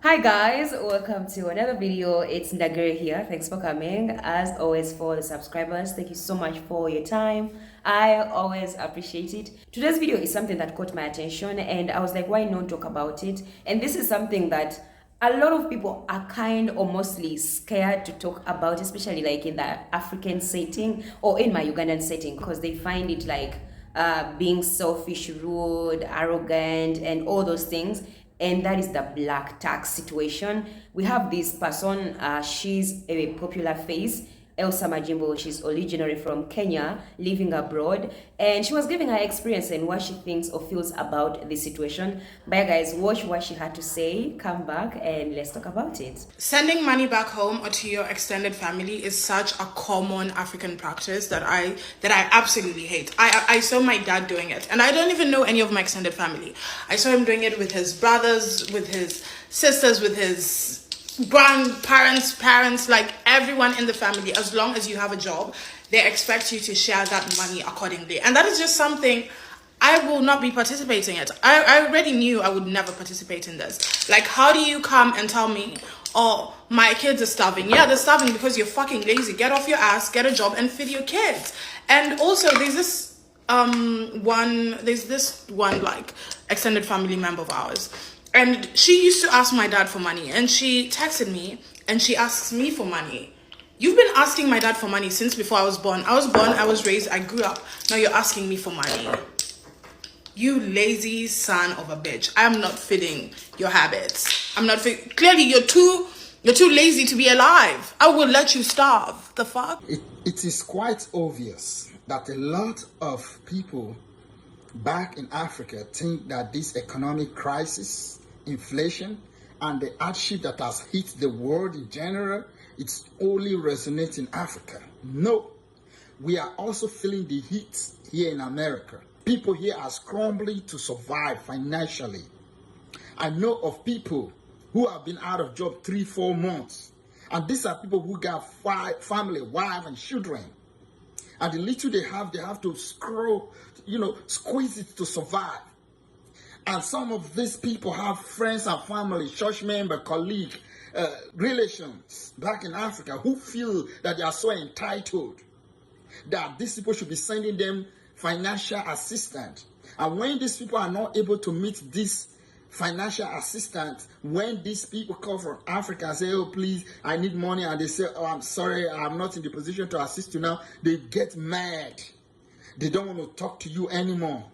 Hi guys, welcome to another video. It's Ndagire here. Thanks for coming. As always, for the subscribers, thank you so much for your time. I always appreciate it. Today's video is something that caught my attention and I was like, why not talk about it? And this is something that a lot of people are kind or mostly scared to talk about, especially like in the African setting or in my Ugandan setting, because they find it like being selfish, rude, arrogant, and all those things. And that is the black tax situation. We have this person, she's a popular face, Elsa Majimbo. She's originally from Kenya, living abroad, and she was giving her experience and what she thinks or feels about the situation. But yeah, guys, watch what she had to say, come back, and let's talk about it. Sending money back home or to your extended family is such a common African practice that I absolutely hate. I saw my dad doing it, and I don't even know any of my extended family. I saw him doing it with his brothers, with his sisters, with his grandparents, parents, like everyone in the family. As long as you have a job, they expect you to share that money accordingly, and that is just something I will not be participating in. I already knew I would never participate in this. Like, how do you come and tell me, oh, my kids are starving? Yeah, they're starving because you're fucking lazy. Get off your ass, get a job, and feed your kids. And also, there's this one like extended family member of ours, and she used to ask my dad for money, and she texted me and she asks me for money. You've been asking my dad for money since before I was born. I was raised, I grew up. Now you're asking me for money. You lazy son of a bitch. I am not fitting your habits. I'm not fit. Clearly, you're too lazy to be alive. I will let you starve. The fuck? It is quite obvious that a lot of people back in Africa think that this economic crisis, inflation, and the hardship that has hit the world in general, it's only resonates in Africa. No, we are also feeling the heat here in America. People here are scrambling to survive financially. I know of people who have been out of job 3-4 months. And these are people who got family, wife, and children. And the little they have to squeeze it to survive. And some of these people have friends and family, church member, colleague, relations back in Africa who feel that they are so entitled that these people should be sending them financial assistance. And when these people are not able to meet this financial assistance, when these people come from Africa and say, oh please, I need money, and they say, oh I'm sorry, I'm not in the position to assist you now, they get mad. They don't want to talk to you anymore.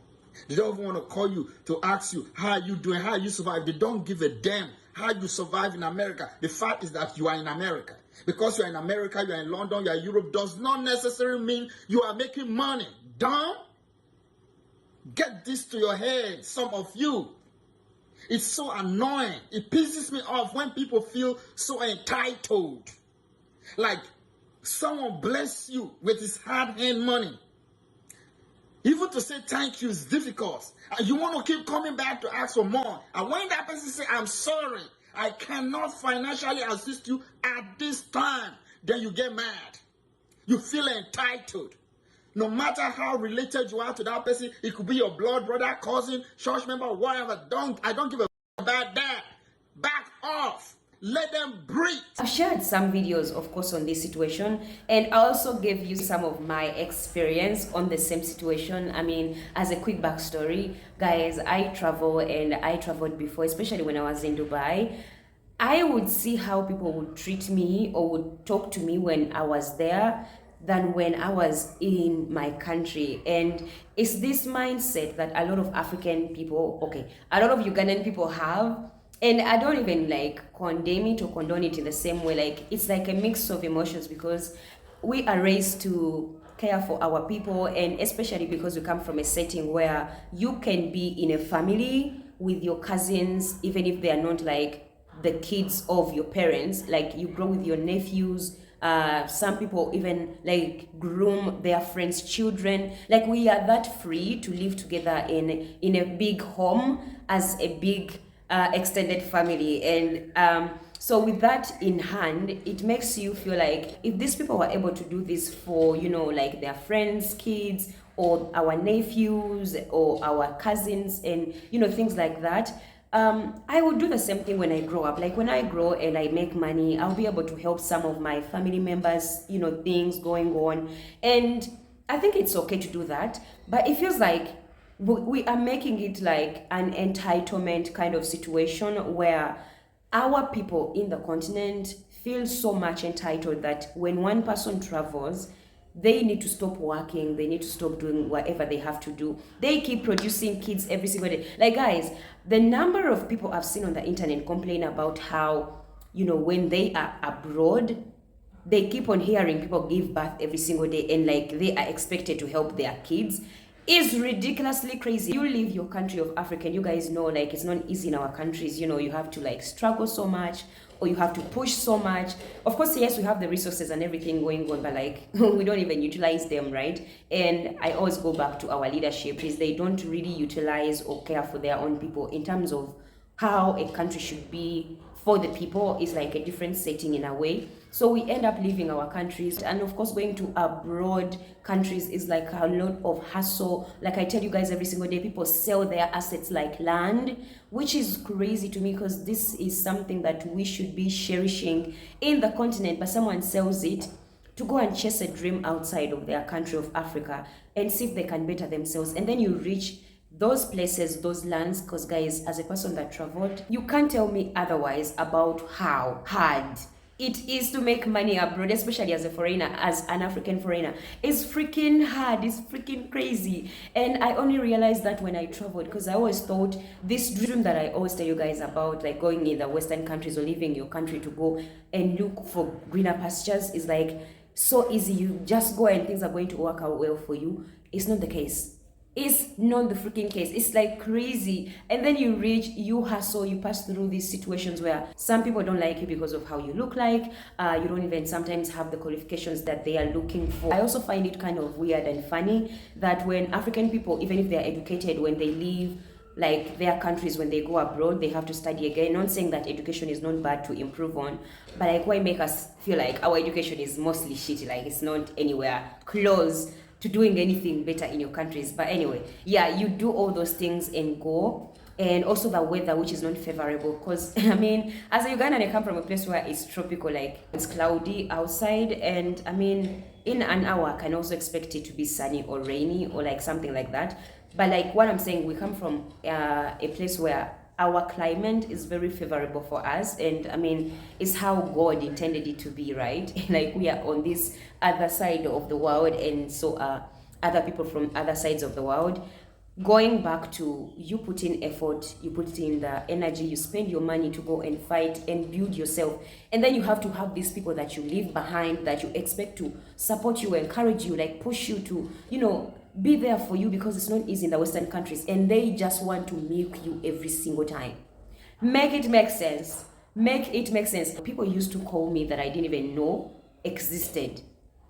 They don't even want to call you to ask you, how are you doing, how you survive. They don't give a damn how you survive in America. The fact is that you are in America. Because you are in America, you are in London, you are in Europe, does not necessarily mean you are making money. Don't get this to your head, some of you. It's so annoying. It pisses me off when people feel so entitled. Like someone bless you with his hard-earned money. Even to say thank you is difficult. And you want to keep coming back to ask for more. And when that person says, I'm sorry, I cannot financially assist you at this time, then you get mad. You feel entitled. No matter how related you are to that person, it could be your blood brother, cousin, church member, whatever. I don't give a about that. Back off. Let them breathe. I've shared some videos, of course, on this situation, and I also gave you some of my experience on the same situation. I mean, as a quick backstory, guys, I travel and I traveled before, especially when I was in Dubai. I would see how people would treat me or would talk to me when I was there than when I was in my country. And it's this mindset that a lot of African people, a lot of Ugandan people have. And I don't even like condemn it or condone it in the same way. Like, it's like a mix of emotions because we are raised to care for our people, and especially because we come from a setting where you can be in a family with your cousins, even if they are not like the kids of your parents. Like, you grow with your nephews. Some people even like groom their friends' children. Like, we are that free to live together in a big home as a big extended family. And so with that in hand, it makes you feel like if these people were able to do this for, like their friends' kids or our nephews or our cousins and things like that, I will do the same thing when I grow up. Like when I grow and I make money, I'll be able to help some of my family members, things going on. And I think it's okay to do that. But it feels like we are making it like an entitlement kind of situation where our people in the continent feel so much entitled that when one person travels, they need to stop working, they need to stop doing whatever they have to do. They keep producing kids every single day. Like, guys, the number of people I've seen on the internet complain about how, when they are abroad, they keep on hearing people give birth every single day and like they are expected to help their kids is ridiculously crazy. You leave your country of Africa and you guys know like it's not easy in our countries. You have to like struggle so much, or you have to push so much. Of course, yes, we have the resources and everything going on, but like we don't even utilize them, right? And I always go back to our leadership is they don't really utilize or care for their own people in terms of how a country should be for the people. Is like a different setting in a way. So we end up leaving our countries, and of course going to abroad countries is like a lot of hassle. Like I tell you guys every single day, people sell their assets like land, which is crazy to me because this is something that we should be cherishing in the continent, but someone sells it to go and chase a dream outside of their country of Africa and see if they can better themselves. And then you reach those places, those lands, because guys, as a person that traveled, you can't tell me otherwise about how hard it is to make money abroad, especially as a foreigner, as an African foreigner. It's freaking hard, it's freaking crazy. And I only realized that when I traveled, because I always thought this dream that I always tell you guys about, like going in the Western countries or leaving your country to go and look for greener pastures is like so easy. You just go and things are going to work out well for you. It's not the case. It's not the freaking case. It's like crazy. And then you hustle, you pass through these situations where some people don't like you because of how you look like. You don't even sometimes have the qualifications that they are looking for. I also find it kind of weird and funny that when African people, even if they're educated, when they leave like their countries, when they go abroad, they have to study again. Not saying that education is not bad to improve on, but like why make us feel like our education is mostly shitty, like it's not anywhere close to doing anything better in your countries. But anyway, yeah, you do all those things and go. And also the weather, which is not favorable, because I mean, as a Ugandan, I come from a place where it's tropical, like it's cloudy outside, and I mean, in an hour I can also expect it to be sunny or rainy or like something like that. But like what I'm saying, we come from a place where our climate is very favorable for us, and I mean, it's how God intended it to be, right? Like we are on this other side of the world, and so other people from other sides of the world. Going back to you put in effort, you put in the energy, you spend your money to go and fight and build yourself, and then you have to have these people that you leave behind, that you expect to support you, encourage you, like push you to, be there for you, because it's not easy in the Western countries, and they just want to milk you every single time. Make it make sense. Make it make sense. People used to call me that I didn't even know existed.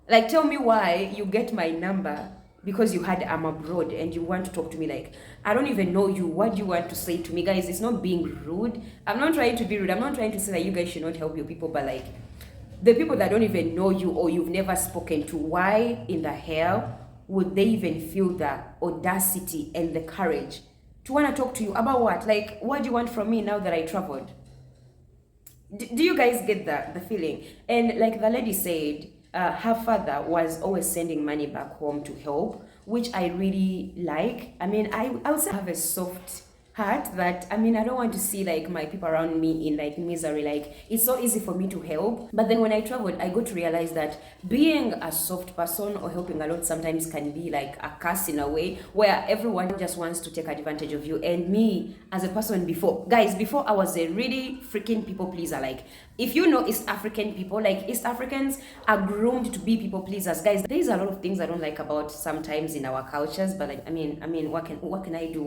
Like, tell me why you get my number because you heard I'm abroad and you want to talk to me. Like, I don't even know you. What do you want to say to me? Guys, it's not being rude. I'm not trying to be rude. I'm not trying to say that you guys should not help your people, but like, the people that don't even know you or you've never spoken to, why in the hell would they even feel the audacity and the courage to want to talk to you about what? Like, what do you want from me now that I traveled? Do you guys get the feeling? And like the lady said, her father was always sending money back home to help, which I really like. I mean, I also have a soft heart that, I mean, I don't want to see like my people around me in like misery. Like, it's so easy for me to help, but then when I traveled, I got to realize that being a soft person or helping a lot sometimes can be like a curse in a way, where everyone just wants to take advantage of you. And me as a person before I was a really freaking people pleaser. Like, if you know East African people, like East Africans are groomed to be people pleasers. Guys, there's a lot of things I don't like about sometimes in our cultures, but like, I mean, what can I do?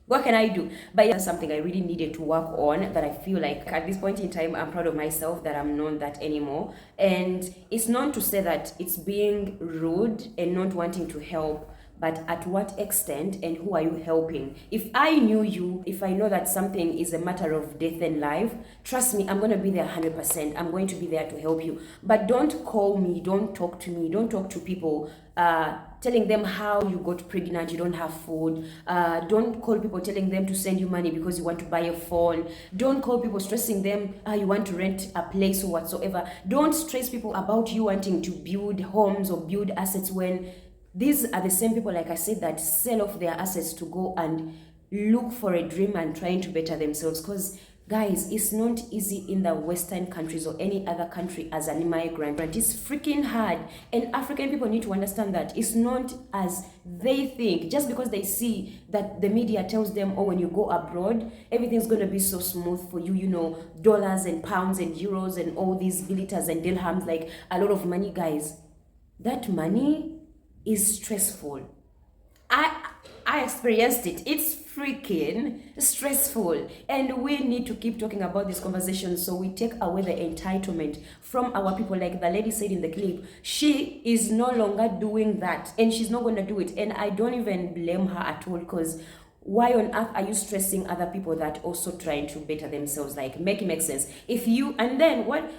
But yeah, that's something I really needed to work on, that I feel like at this point in time, I'm proud of myself that I'm not that anymore. And it's not to say that it's being rude and not wanting to help, but at what extent and who are you helping? If I knew you, if I know that something is a matter of death and life, trust me, I'm going to be there 100%. I'm going to be there to help you. But don't call me, don't talk to me, don't talk to people telling them how you got pregnant, you don't have food. Don't call people telling them to send you money because you want to buy a phone. Don't call people stressing them you want to rent a place or whatsoever. Don't stress people about you wanting to build homes or build assets when these are the same people, like I said, that sell off their assets to go and look for a dream and trying to better themselves. Because guys, it's not easy in the Western countries or any other country as an immigrant. It's freaking hard. And African people need to understand that it's not as they think. Just because they see that the media tells them, oh, when you go abroad, everything's going to be so smooth for you, you know, dollars and pounds and euros and all these bilitas and dirhams, like a lot of money, guys. That money is stressful. I experienced it. It's freaking stressful, and we need to keep talking about this conversation so we take away the entitlement from our people. Like the lady said in the clip, she is no longer doing that, and she's not going to do it, and I don't even blame her at all, because why on earth are you stressing other people that also trying to better themselves? Like, make it make sense. If you, and then what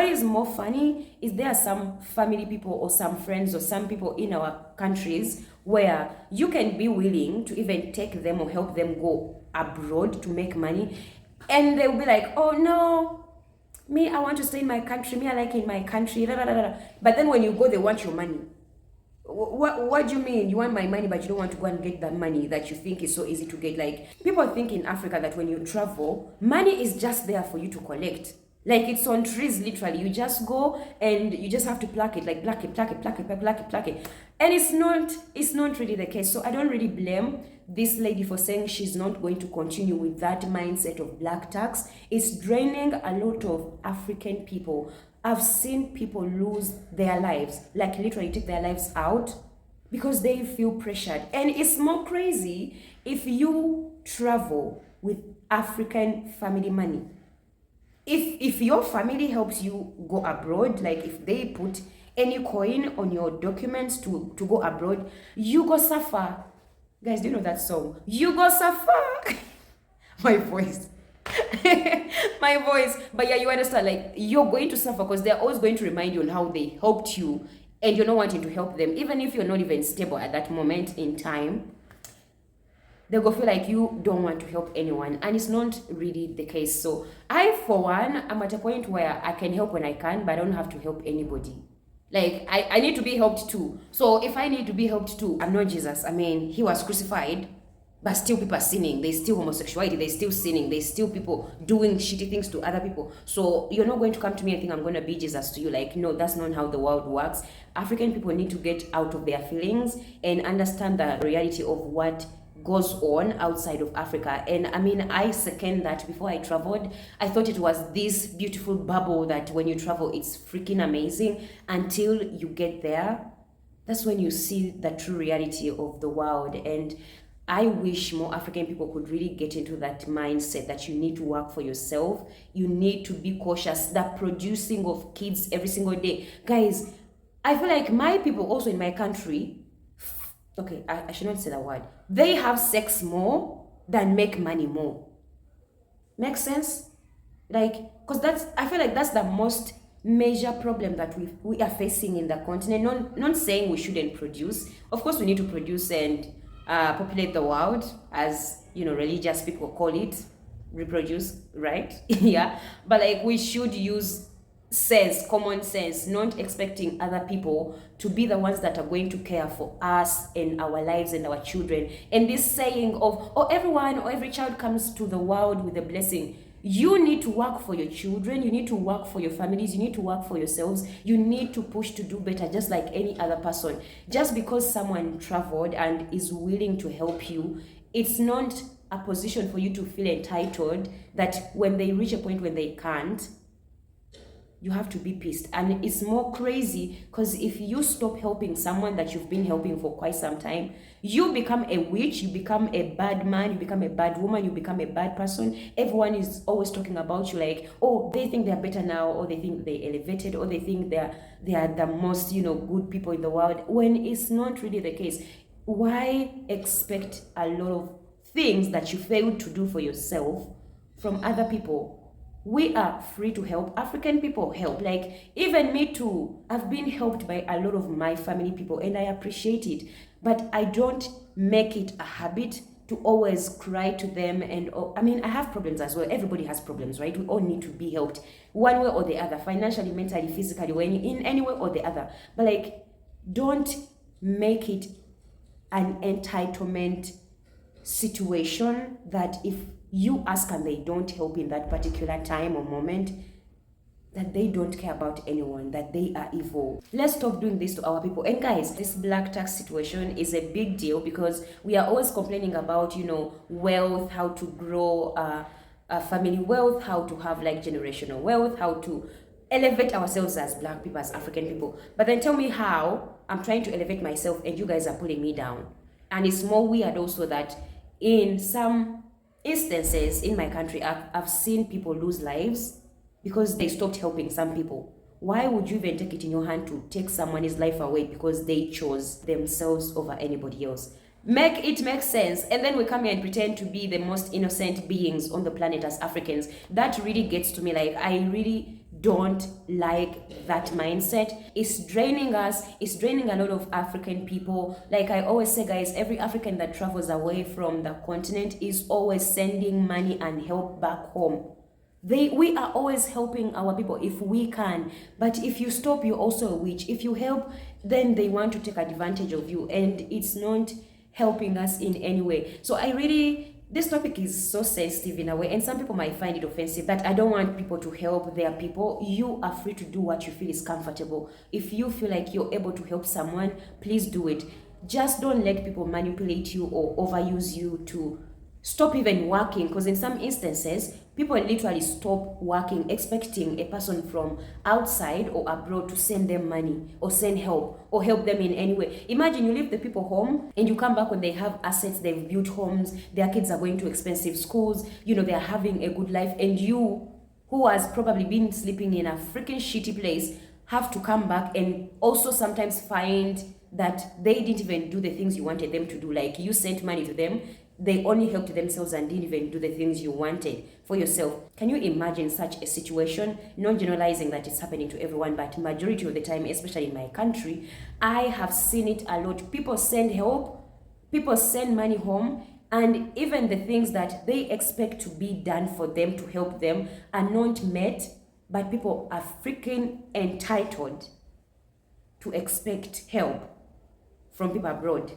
is more funny is there are some family people or some friends or some people in our countries where you can be willing to even take them or help them go abroad to make money, and they'll be like, oh no, me, I want to stay in my country, me, I like in my country, but then when you go, they want your money. What do you mean? You want my money, but you don't want to go and get that money that you think is so easy to get? Like, people think in Africa that when you travel, money is just there for you to collect. Like, it's on trees, literally. You just go and you just have to pluck it, like pluck it. And it's not really the case. So I don't really blame this lady for saying she's not going to continue with that mindset of black tax. It's draining a lot of African people. I've seen people lose their lives, like literally take their lives out because they feel pressured. And it's more crazy if you travel with African family money. If your family helps you go abroad, like if they put any coin on your documents to go abroad, you go suffer. Guys, do you know that song? You go suffer. My voice. My voice. But yeah, you understand, like, you're going to suffer because they're always going to remind you on how they helped you, and you're not wanting to help them, even if you're not even stable at that moment in time. They'll go feel like you don't want to help anyone, and it's not really the case. So I, for one, I'm at a point where I can help when I can, but I don't have to help anybody. Like, I need to be helped too. So if I need to be helped too, I'm not Jesus. I mean, he was crucified, but still people are sinning. There's still homosexuality. There's still sinning. There's still people doing shitty things to other people. So you're not going to come to me and think I'm going to be Jesus to you. Like, no, that's not how the world works. African people need to get out of their feelings and understand the reality of what goes on outside of Africa. And I mean, I second that. Before I traveled, I thought it was this beautiful bubble that when you travel, it's freaking amazing. Until you get there, that's when you see the true reality of the world. And I wish more African people could really get into that mindset that you need to work for yourself. You need to be cautious. The producing of kids every single day. Guys, I feel like my people also in my country, okay, I should not say that word. They have sex more than make money more. Makes sense? Like, because I feel like that's the most major problem that we are facing in the continent. Not saying we shouldn't produce. Of course, we need to produce and populate the world, as you know, religious people call it, reproduce, right? Yeah, but like, we should use sense, common sense, not expecting other people to be the ones that are going to care for us and our lives and our children. And this saying of, oh, everyone or every child comes to the world with a blessing. You need to work for your children, you need to work for your families, you need to work for yourselves, you need to push to do better just like any other person. Just because someone traveled and is willing to help you, it's not a position for you to feel entitled that when they reach a point when they can't, you have to be pissed. And it's more crazy because if you stop helping someone that you've been helping for quite some time, you become a witch, you become a bad man, you become a bad woman, you become a bad person. Everyone is always talking about you like, oh, they think they're better now, or they think they elevated, or they think they are the most, you know, good people in the world, when it's not really the case. Why expect a lot of things that you failed to do for yourself from other people? we are free to help. African people help. Like, even me too, I've been helped by a lot of my family people, and I appreciate it. But I don't make it a habit to always cry to them. And I mean, I have problems as well. Everybody has problems, right? We all need to be helped one way or the other, financially, mentally, physically, in any way or the other. But like, don't make it an entitlement situation that if you ask and they don't help in that particular time or moment, that they don't care about anyone, that they are evil. Let's stop doing this to our people. And guys, this black tax situation is a big deal because we are always complaining about, you know, wealth, how to grow family wealth, how to have like generational wealth, how to elevate ourselves as black people, as African people. But then tell me how I'm trying to elevate myself and you guys are pulling me down. And it's more weird also that in some instances in my country, I've seen people lose lives because they stopped helping some people. Why would you even take it in your hand to take someone's life away because they chose themselves over anybody else? Make it make sense. And then we come here and pretend to be the most innocent beings on the planet as Africans. That really gets to me. Like, I really don't like that mindset. It's draining us. It's draining a lot of African people. Like I always say, guys, every African that travels away from the continent is always sending money and help back home. We are always helping our people if we can. But if you stop, you're also a witch. If you help, then they want to take advantage of you, and it's not helping us in any way. So this topic is so sensitive in a way, and some people might find it offensive, that I don't want people to help their people. You are free to do what you feel is comfortable. If you feel like you're able to help someone, please do it. Just don't let people manipulate you or overuse you to stop even working, because in some instances, people literally stop working expecting a person from outside or abroad to send them money or send help or help them in any way. Imagine you leave the people home and you come back when they have assets, they've built homes, their kids are going to expensive schools, you know, they're having a good life, and you, who has probably been sleeping in a freaking shitty place, have to come back and also sometimes find that they didn't even do the things you wanted them to do. Like, you sent money to them, they only helped themselves and didn't even do the things you wanted for yourself. Can you imagine such a situation? Not generalizing that it's happening to everyone, but majority of the time, especially in my country, I have seen it a lot. People send help, people send money home, and even the things that they expect to be done for them to help them are not met, but people are freaking entitled to expect help from people abroad.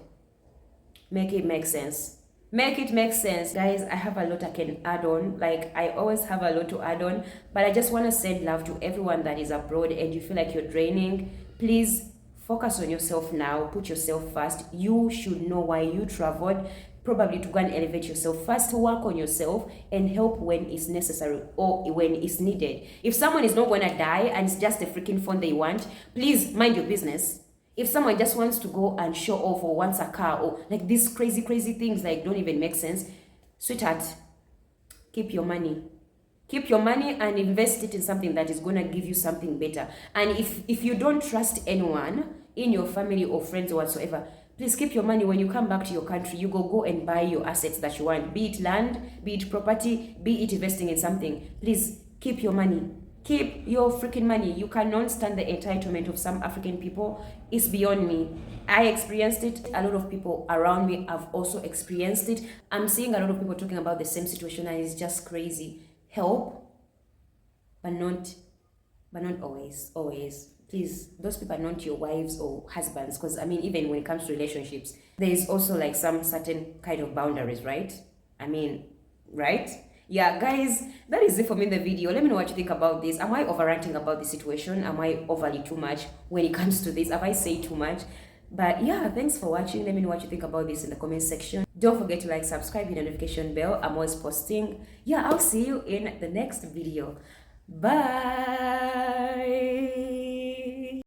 Make it make sense. Make it make sense. Guys, I have a lot I can add on. Like, I always have a lot to add on, but I just want to send love to everyone that is abroad and you feel like you're draining. Please focus on yourself now. Put yourself first. You should know why you traveled, probably to go and elevate yourself first. Work on yourself and help when it's necessary or when it's needed. If someone is not going to die and it's just a freaking phone they want, please mind your business. If someone just wants to go and show off or wants a car or like these crazy things like don't even make sense, sweetheart, keep your money. Keep your money and invest it in something that is going to give you something better. And if you don't trust anyone in your family or friends or whatsoever, please keep your money. When you come back to your country, you go and buy your assets that you want, be it land, be it property, be it investing in something. Please keep your money. Keep your freaking money. You cannot stand the entitlement of some African people. It's beyond me. I experienced it. A lot of people around me have also experienced it. I'm seeing a lot of people talking about the same situation, and it's just crazy. Help, but not always. Please, those people are not your wives or husbands, because I mean, even when it comes to relationships, there is also like some certain kind of boundaries, right? I mean, right? Yeah, guys, that is it for me in the video. Let me know what you think about this. Am I over-ranting about the situation? Am I overly too much when it comes to this? Have I said too much? But yeah, thanks for watching. Let me know what you think about this in the comment section. Don't forget to like, subscribe, hit the notification bell. I'm always posting. Yeah, I'll see you in the next video. Bye.